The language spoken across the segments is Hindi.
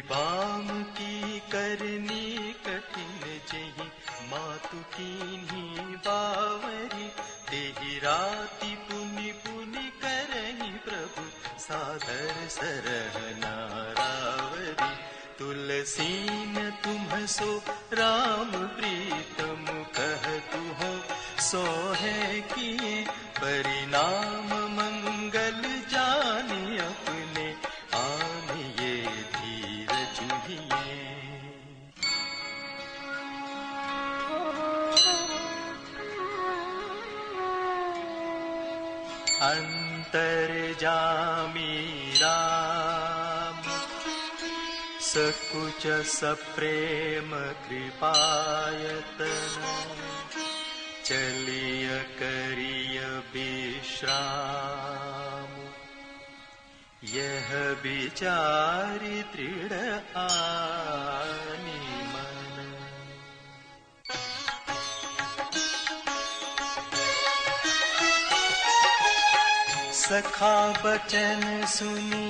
बाम की करनी कठिन जही मातु कीन्ही बावरी तेहि राति पुनि पुनि करही प्रभु सादर सरहना रावरी तुलसी न तुम सो राम प्रीतम कहतु हो सो है किए परिणाम मंगल जानी अपने आन ये धीर जुहिए। अंतर्जामी राम सकुच सप्रेम कृपायतन चलिय करिय विश्राम यह विचारि दृढ़ आनि मन। सखा बचन सुनी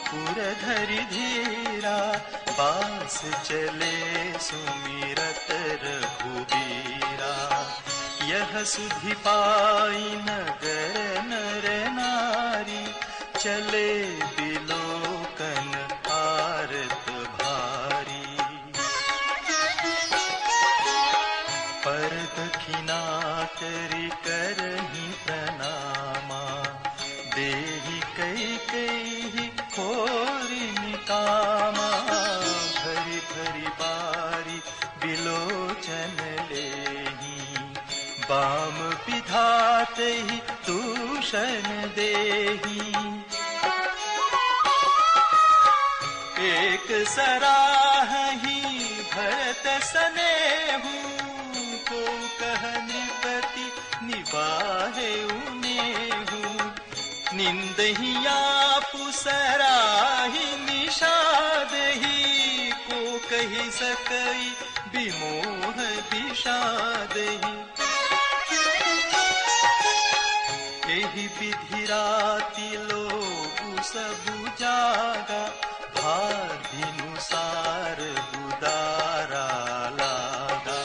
पुरधरि धीरा बास चले सुमिरत रघुबीरा यह सुधि पाई नगर नर नारी चले बिलोकन आरत भारी पर दखिना करि करहि प्रणामा देहि कई खोरि निकामा भरी भरी बारी बिलोचन लेहि बाम विधाते ही दूषण देही एक सराहि भरत सनेहु को कह नृपति निवाहे उनेहु निंदहिया पुसराहि निषादहि को कहि सकई विमोह विषादहि एहि विधि राति लोगु सबु जागा भाधिनुसार गुदारा लागा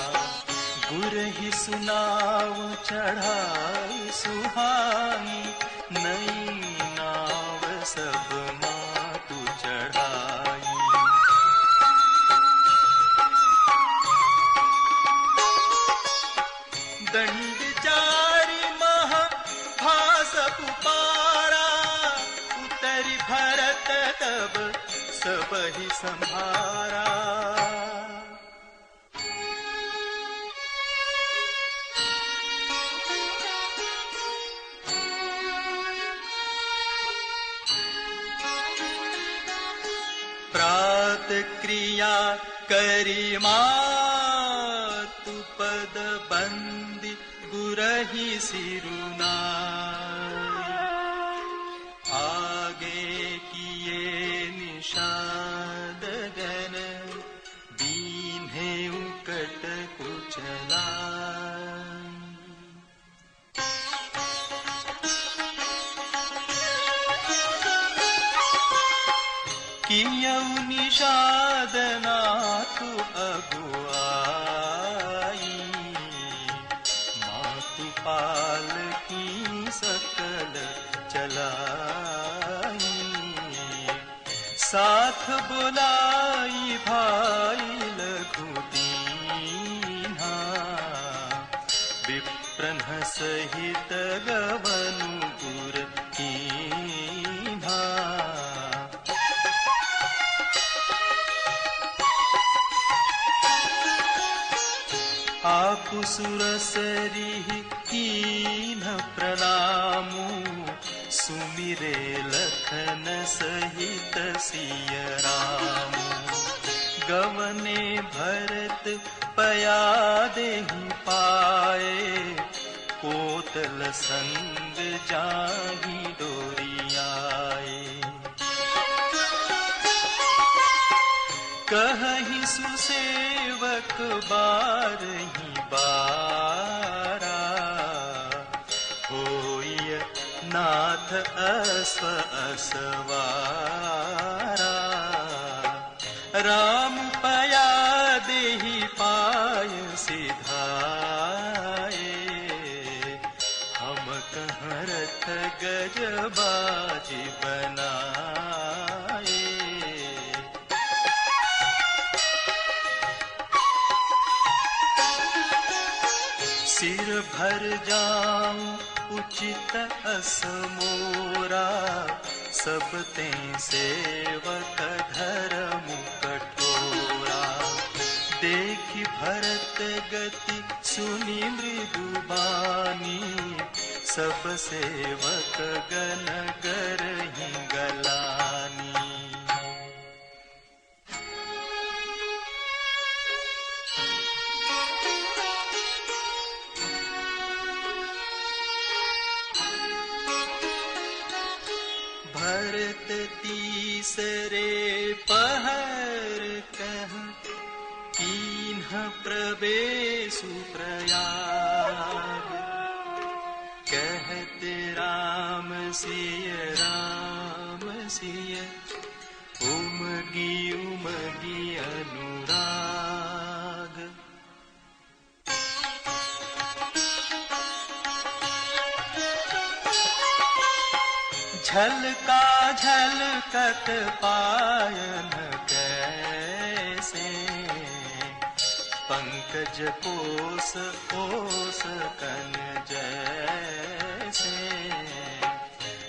गुरहि सुनाव चढ़ाई सुहाई नई नाव सब मातु चढ़ाई। दंड जारी महा भास पुपारा उतरि भरत तब सबहि संभारा। प्रात क्रिया करि मातु पद बंदी गुरहि सिरुनाई आगे किए निषाद गन दीन्हे उकट कुचलाई। कियौ निषाद नाथु अगुआई मातु पाल की सकल चलाई साथ बुलाई भाई लघु दीन्हा विप्रन सहित गवनु गुर की बापु सुरसरी कीन प्रणामु, सुमिरे लखन सहित सिय रामु। गवने भरत पया देहि पाए, कोतल संग जाहि डोरियाए। कहहि सुसेवक बारहि बारा, होय नाथ अश्व असवारा। राम पया देहि पाय सिधाए, हम कहाँ रथ गज बाजी बनाए। सिर भर जाऊं उचित अस मोरा, सब ते सेवक धर्म कठोरा। देखि भरत गति सुनि मृदु बानी, सब सेवक गण गरहि गलानी। भरत तीसरे पहर कह, कीन्ह प्रवेशु प्रयाग। कहत राम सिय, उमगी उमगी अनुराग। झलका झलकत पायन कैसे, पंकज कोस कोस कन जैसे।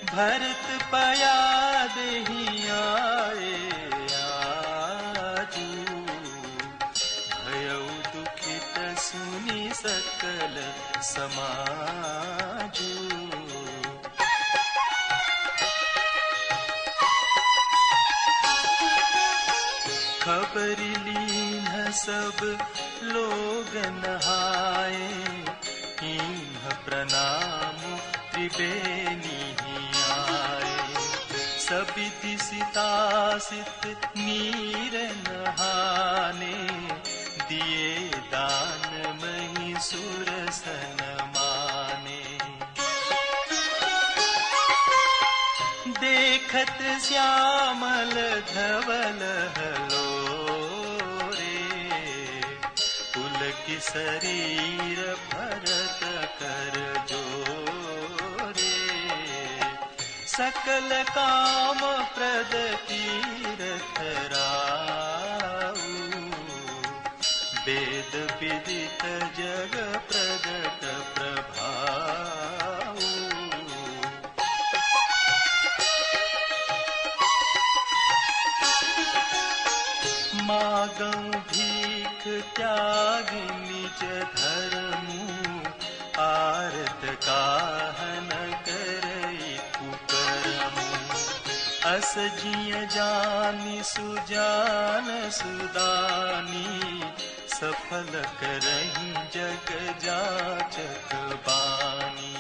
भरत पया देहि आए आजू, भयउ दुखित सुनि सकल समाजू। खबर लीन सब लोग नहाए, कीन्ह प्रणाम त्रिबेनी आए। सबिति सितासित नीर नहाने, दिए दान मही सुरसन माने। देखत श्यामल धवल हलोरे, पुलकि शरीर भरत कर जोरे। सकल काम प्रद तीरथ राऊ, वेद विदित जग प्रगट प्रभाऊ। मागं भीख त्यागि निज धर्मु, आरत काहन करई कुकर्मु। अस जिय जानि सुजान सुदानी, सफल करहि जग जाचक बानी।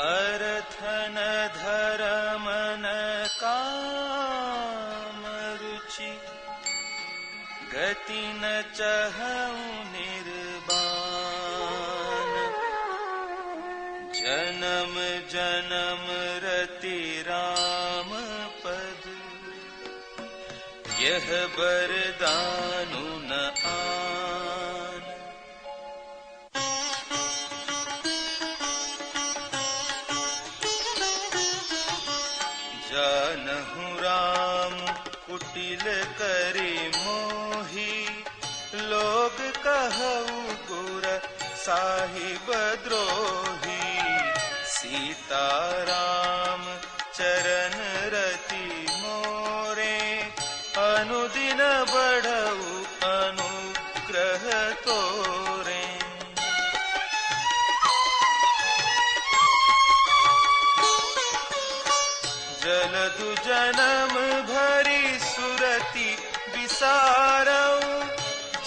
अरथन धरमन काम रुचि, गति न चहउ निर्बान। जन्म जन्म रति राम पद, यह बरदानु न आन। कहऊ गुर साहिब द्रोही, सीताराम चरण रति मोरे, अनुदिन बढ़ऊ अनुग्रह तोरे। जलदु जन्म भरी सुरति विसारऊ,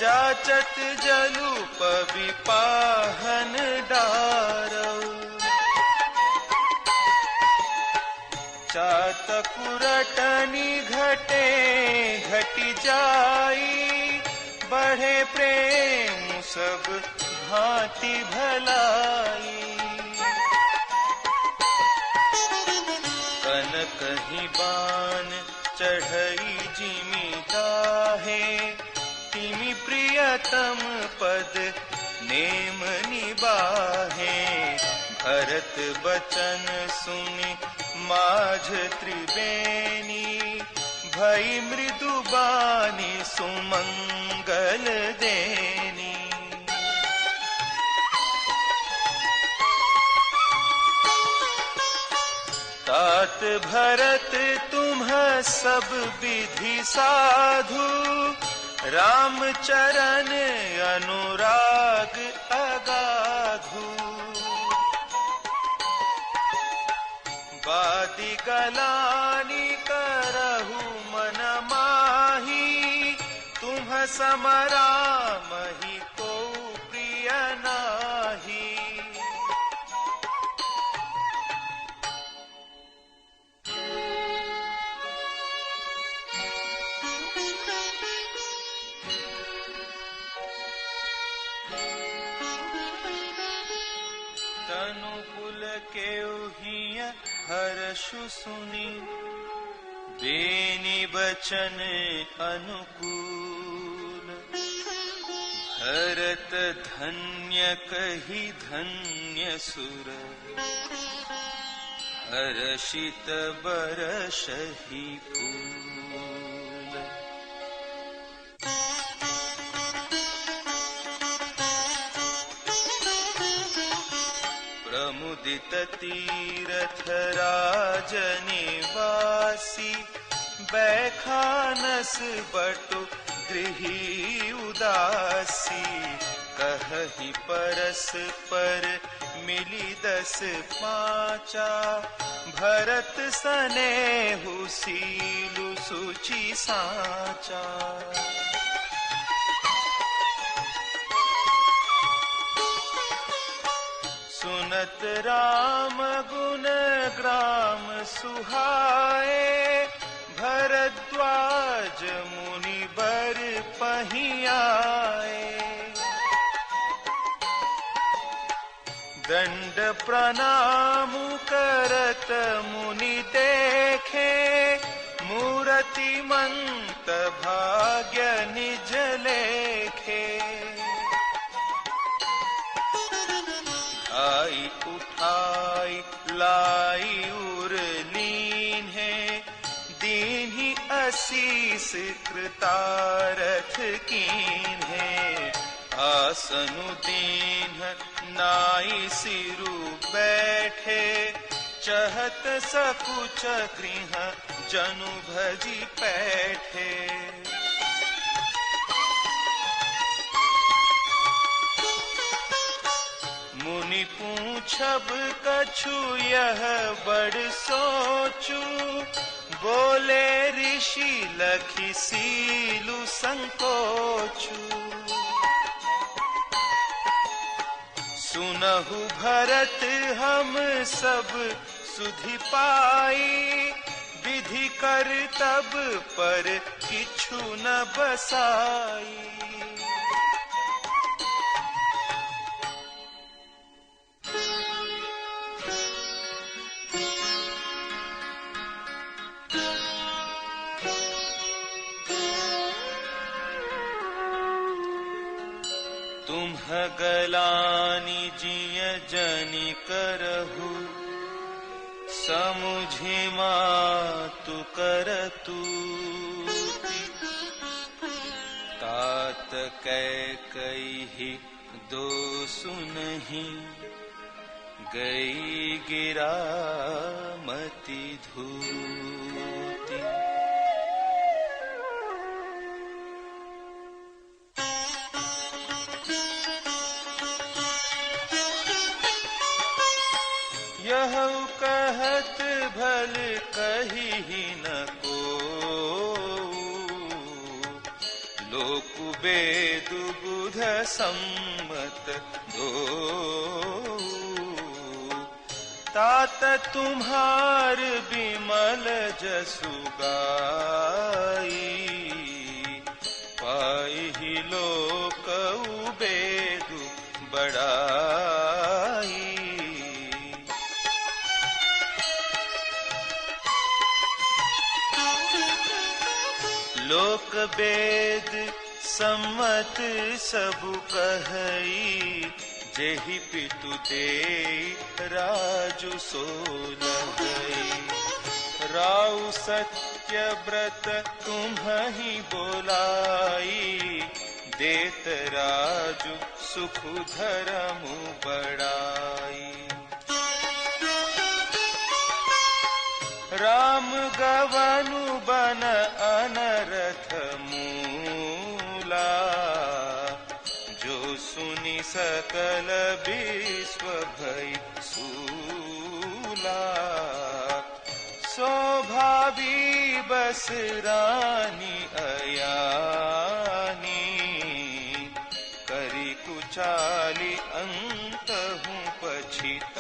जाचत जलूप विपाहन डारऊ। चातकुरटनी घटे घटी जाई, बढ़े प्रेम सब भांति भलाई। कन कहीं बान चढ़ई जिमि गाहे, तिमि प्रियतम पद नेम निबाहे। भरत बचन सुनि माझ त्रिवेणी, भई मृदु बानी सुमंगल देनी। तात भरत तुम्ह सब विधि साधु, राम चरण अनुराग अगाधु। बादी गलानी करहु मन माही, तुम्ह समरामहि को प्रिय नाही। तनु पुलकेउ हिय हर्षु सुनि, बेनि बचन अनुकूल। भरत धन्य कहि धन्य सुर, हर्षित बरसहि फूल। प्रमुदित तीरथ राजनिवासी, बैखानस बटु गृही उदासी। कहहि परस्पर मिली 10 पाँचा, भरत सनेहु सीलु सुचि साचा। सुनत राम गुण ग्राम सुहाए, भरद्वाज मुनि बर पहियाए। दंड प्रणाम करत मुनि देखे, मूरति मंत भाग्य निज लेखे। आई उठाई लाई उरलीन है, दीन्हि असीस कृतारथ कीन है। आसनु दीन नाई सिरु बैठे, चहत सकुच गृह जनु भजी पैठे। मुनि पूछब कछु यह बड़ सोचू, बोले ऋषि लखि सीलु संकोचू। सुनहु भरत हम सब सुधि पाई, विधि कर तब पर किछु न बसाई। तुम्ह गलानी जिय जनि करहु, समुझि मातु करतु। तात कैकई दो सुनहि, गई गिरा मति धूति। यह कहत भल कही न को, लोक वेद बुध सम्मत दो। तात तुम्हार बिमल जसु गाई, पाहि लोक वेद बड़ाई। लोक वेद सम्मत सबु कहई, जेहि पितु दे राजु सोलहई। राउ सत्य व्रत तुम्हि बोलाई, देत राजु सुख धरमु बड़ाई। राम गवनु बन अनरथ मूला, जो सुनि सकल विश्व भय सूला। स्वभावी बस रानी अयानी, करी कुचाली अंतहु पछितानी।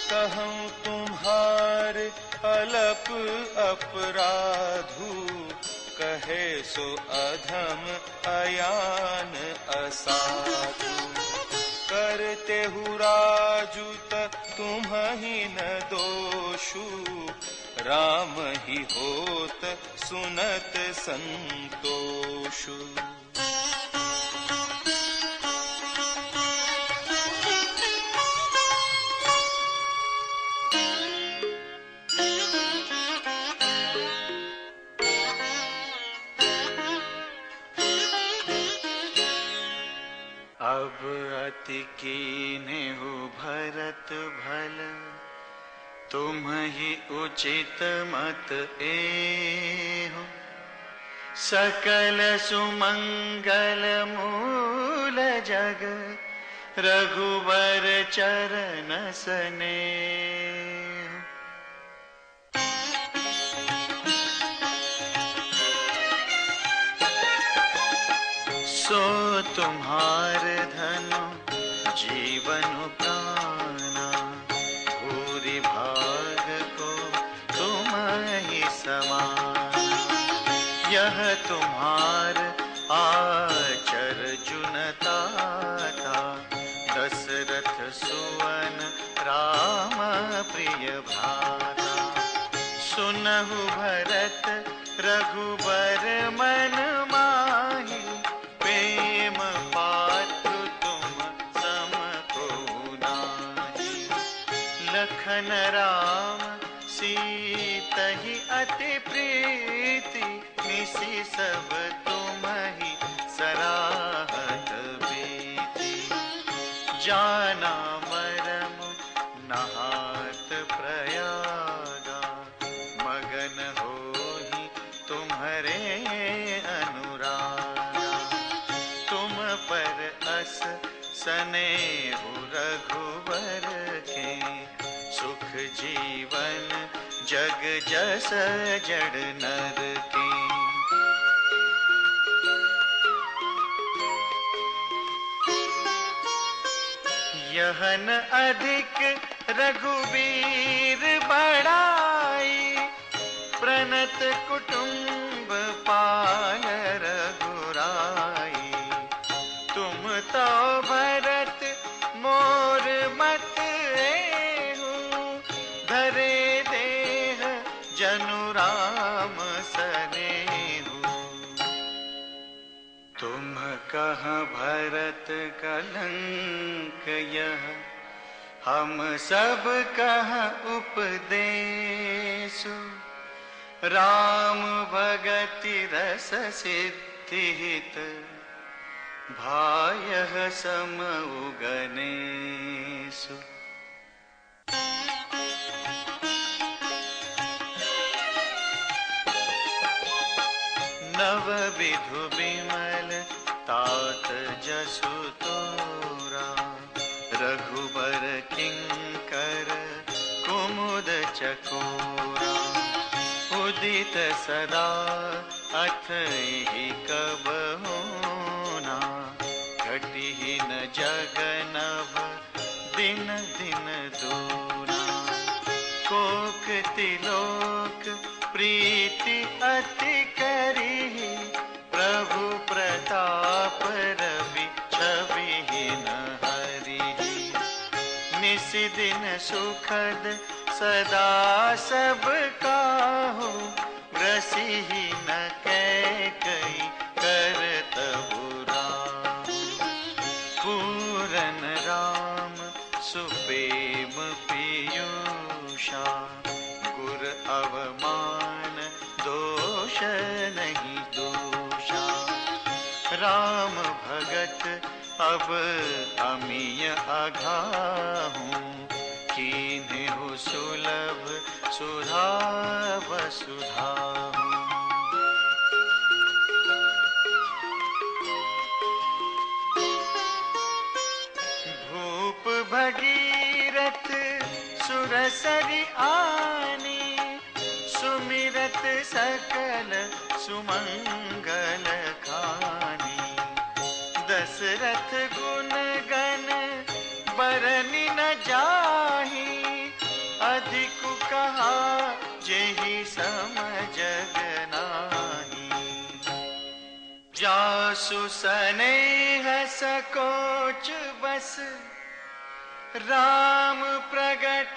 कहूँ तुम्हार अलप अपराधु, कहे सो अधम अयान असाधु। करते हु राजुत तुम्हि न दोषु, राम ही होत सुनत संतोषु। अब अति कीन्हु भरत भल, तुम ही उचित मत एहो। सकल सुमंगल मूल जग, रघुवर चरण स्नेह। सो तुम्हार धनु जीवन प्राणा, भूरि भाग को तुम ही समान। यह तुम्हार आचर जुनता था, दशरथ सुवन राम प्रिय भ्राता। सुनहु भरत रघुबर मन माही, प्रेम पात्र तुम सम को नाही। लखन राम सीतहि अति प्रीति, निसि सब तुम्हि सराहत बीती। जाना मरम नहात प्रयागा, मगन होहि तुम्हरे अनुरागा। तुम पर अस स्नेहु रघुवर के, सुख जीवन जग जस जड़ नर की। यहन अधिक रघुवीर बड़ाई, प्रणत कुटुंब पाल रघुराई। तुम तो भरत मोर मत एहु, धरे देह जनु राम सनेहु। तुम कह भरत कलंक यह, हम सब कह उपदेशु, राम भगति रस सिद्धि हित, भायः समउ गणेषु। नव विधु विमल तात जसु तोरा, रघुबर किंकर कुमुद चकोरा। उदित सदा अथहि कबहुना, घटिहि न जगनव दिन दिन दूना। कोक तिलोक प्रीति अति करिहि, प्रभु प्रताप रवि छविहि न हरिहि। निस दिन सुखद सदा सब काहू, ग्रसिहि न कैकयी करतबु राम। पूरन राम सुप्रेम पीयूषा, गुर अवमान दोष नहीं दोषा। राम भगत अब अमिय अघाहूँ, कीन्हु सुलभ सुधा वसुधा। भूप भगीरथ सुरसरि आनी, सुमिरत सकल सुमंगल खानी। दशरथ गुण गण बरनि न जाहि, अधिक कहा जेहि सम जग नाही। जासु सनेह सकोच बस, राम प्रगट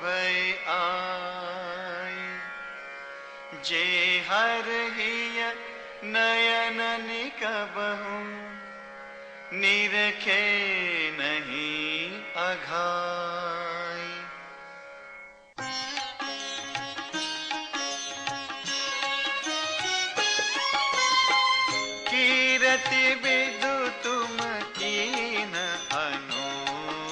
भय आए। जे हरहिय नयन निकबहु, निरखे नहीं अघाई। कीरति विदु तुम कीन अनुपा,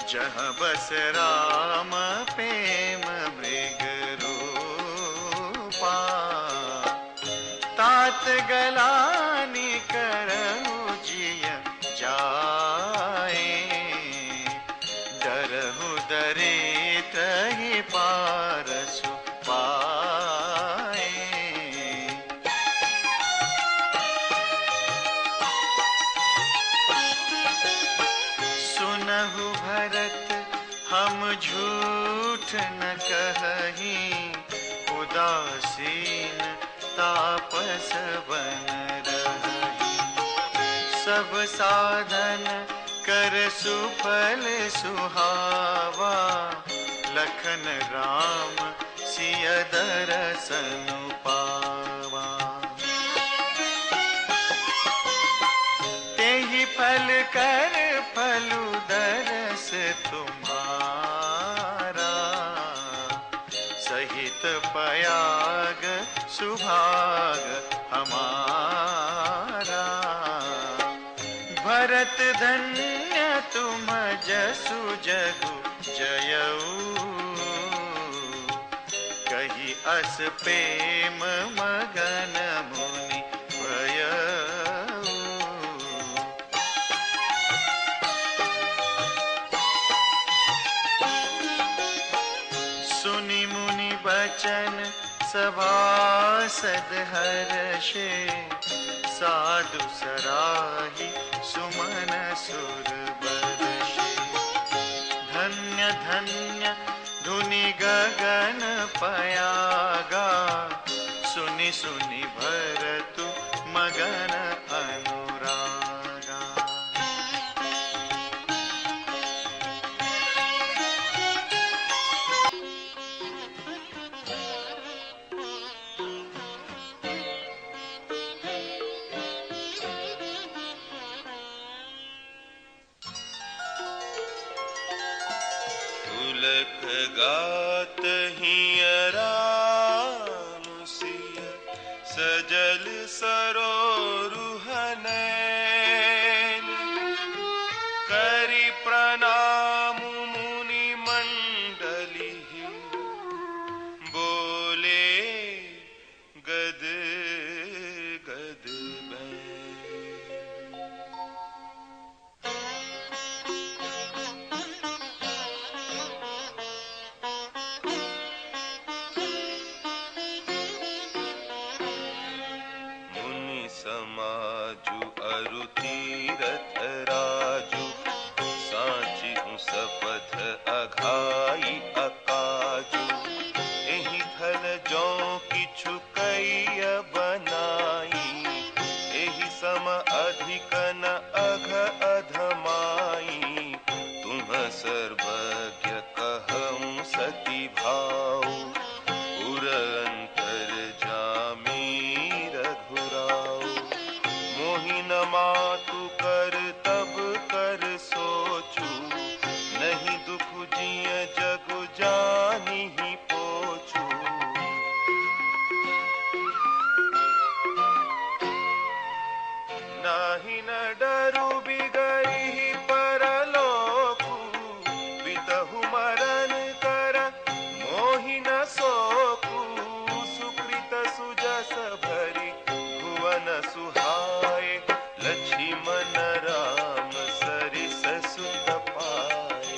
जहाँ बस राम प्रेम मृग रूपा। तात गलानी करहु जिय जाए, डरहु दरिद्र ही पारसु पाए। सुनहु भरत हम झूठ न कहीं, उदासीन तापस बन रही। सब साधन कर सुफल सुहावा, लखन राम सिय दरसन पावा। तेहि फल कर फलु दरस तुम्हारा, सहित पयाग सुभाग हमारा। भरत धन्य तुम जसु जगु जयऊ, कही अस प्रेम मगन मुनि भयऊ। सुनि मुनि बचन सभासद हर्षे, साधु सराही सुमन सुर बरषे। धन्य धन्य धुनि गगन पयागा, सुनि सुनि भरतु मगन अनुरागा। अलख गात हियराम सिय सजल सरोरुहनैन करि प्रणाम मुनि मंडली बोले गद गद मुनि समाजु अरु तीरथ राजु साची सपथ अघाई अकाजु एहि थल जो किछु कैय बनाई एहि सम अधिक न अघ अधमाई तुम सर्वज्ञ कहूँ सती भाव उर अंतर जामी रघुराव मोहि न मातु कर तब कर सोचू नहीं दुख जिय जगु जानि ही पोछू नाही न डरू बिगई परलोकु बितहु मरण कर मोहि न सोकु सुकृत सुजस भरी भुवन सुहाए लक्ष्मण राम सरिस सुत पाए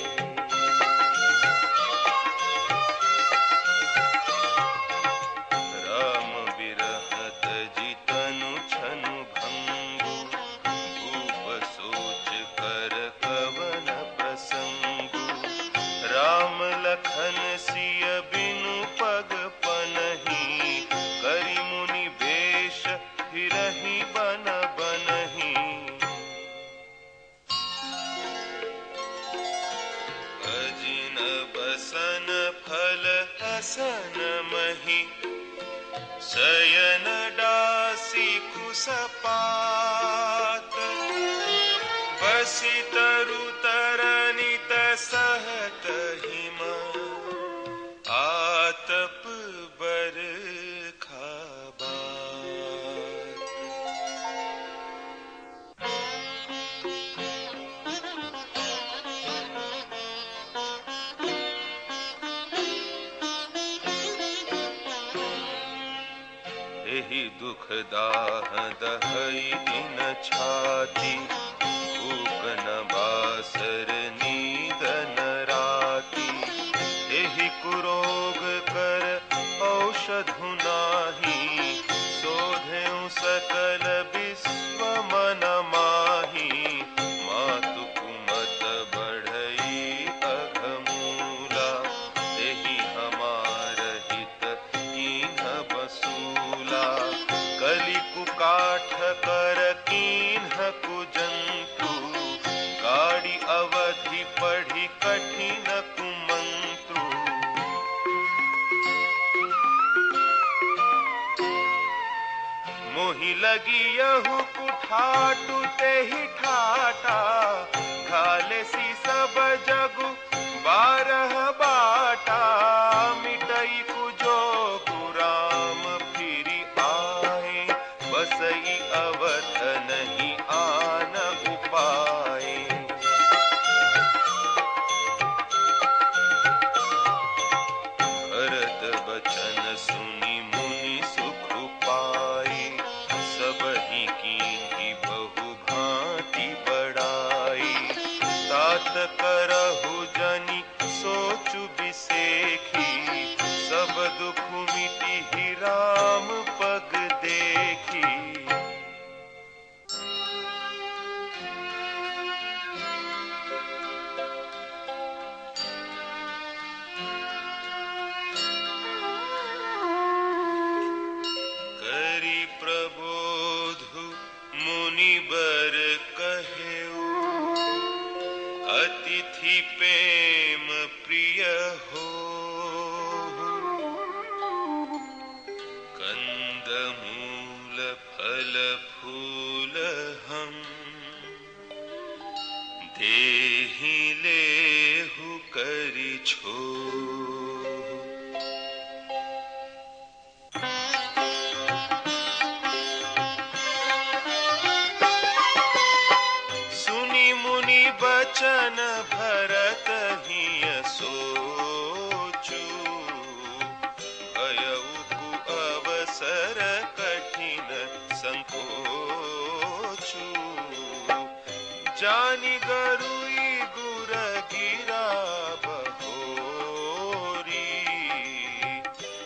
राम बिरहत जितनु छनु भंगु भूप सोच कर कवन प्रसंगु राम लखन सिय बिनु पग पनहि करि मुनि वेश हिरहि बन बनहि अजिन बसन फल असन महि शयन दासी कुसपात बसि तरु तरनित सहत हिम आतप बर खाबात एहि दुख दाह दहई दिन छाती भूख न बासर नींद न राती एहि कुरोग कर औषधु नाही शोधेउ सकल विश्व मन माही मातु कुमत बढ़ई अघमूला एहि हमार हित कीन्ह बसूला कलि कुकाठ कर कीन्ह कुजंतु गाड़ी अवधि पढ़ी कठिन कुमंत्रु मोहि लगी यहु कुठाटु तेहि ठाटा घाले सी सब जगु बारह बाटा मिटई कुजोगु राम फिरि आए बसई अवध नहीं आन उपाय भरत बचन सुनि मुनि सुख पाए सबहि कीन्ही बहु भांति बड़ाई तात करहु जनि सोचु बिसेखी सब दुख मिटी ही राम पग देखी करि प्रबोधु मुनि बर कहेउ अतिथि प्रेम प्रिय हो कंद मूल फल फूल हम देहि लेहु करी छो। सुनी मुनि बचन भरत हिय सोचू, भयउ कु अवसर कठिन संकोचू। जानी गरुई गुर गिरा बहोरी,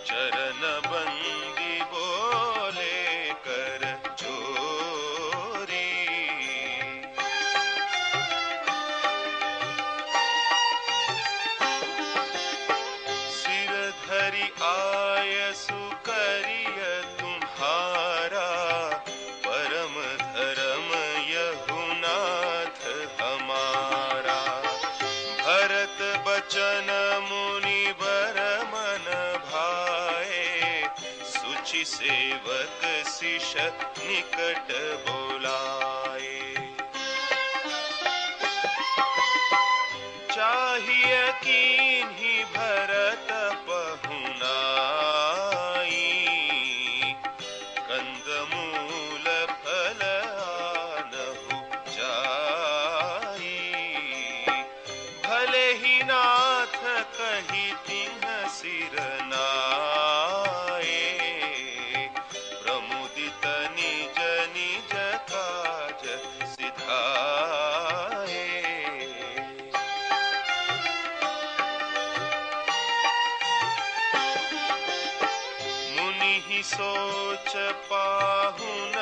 चरण बंदी बोले कर जोरी। सिर धरि आयसु करिय तुम्हारा, परम धर्म यहुनाथ हमारा। भरत बचन मुनि बर मन भाए, सुचि सेवक शिष निकट बोलाए। चाहिए कीन्ही भरत पहुनाई, कंदमूल फल आनहु जाई। भले ही नाथ कही तिन्ह सिर नाए, प्रमुदित निज निज काज सिधाए। मुनि ही सोच पाहुन